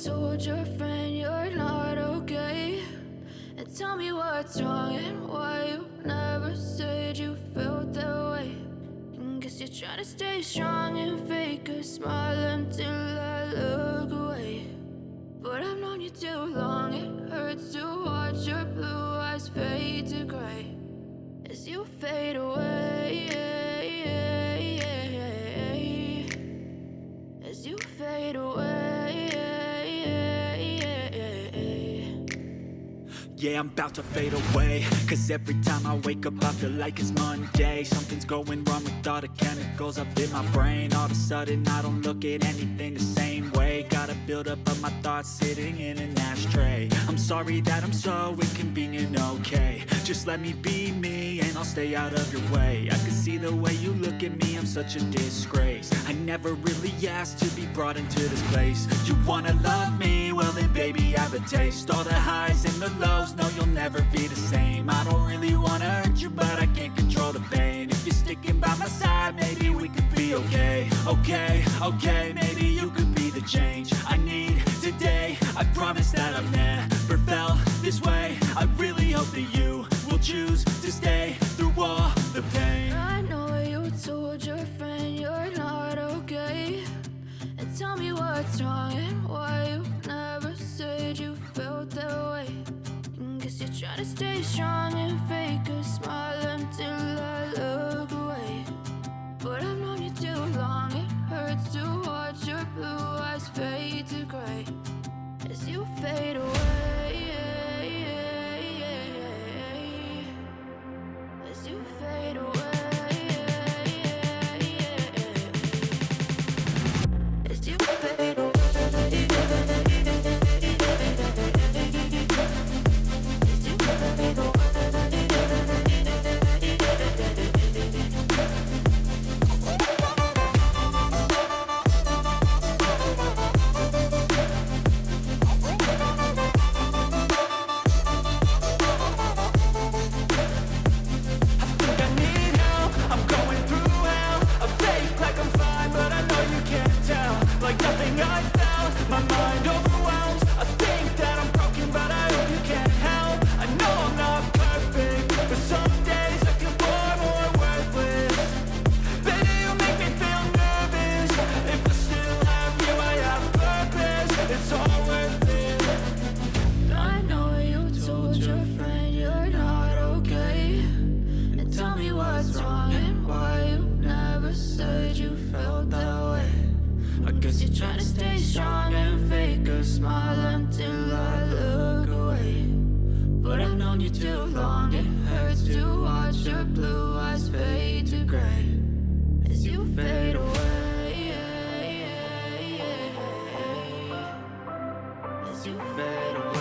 told your friend you're not okay? And tell me what's wrong and why you never said you felt that way. And guess you're trying to stay strong and fake a smile until I look away. But I've known you too long, it hurts to watch your blue eyes fade to gray as you fade away, as you fade away. Yeah, I'm about to fade away, cause every time I wake up I feel like it's Monday. Something's going wrong with all the chemicals up in my brain. All of a sudden I don't look at anything the same way. Got a buildup of my thoughts sitting in an ashtray. I'm sorry that I'm so inconvenient, okay? Just let me be me and I'll stay out of your way. I can see the way you look at me, I'm such a disgrace. I never really asked to be brought into this place. You wanna love me? Well then baby, have a taste. All the highs and the lows, no, you'll never be the same. I don't really wanna hurt you, but I can't control the pain. If you're sticking by my side, maybe we could be okay. Okay, maybe you could be the change I need today. I promise that I've never felt this way. I really hope that you will choose to stay through all the pain. I know you told your friend you're not okay. And tell me what's wrong and why you never said you felt that way. And guess you're trying to stay strong and fake a smile until I look away. But I've known you too long, it hurts to watch your blue eyes fade to gray as you fade away, as you fade away. As you fade away. As you fade away.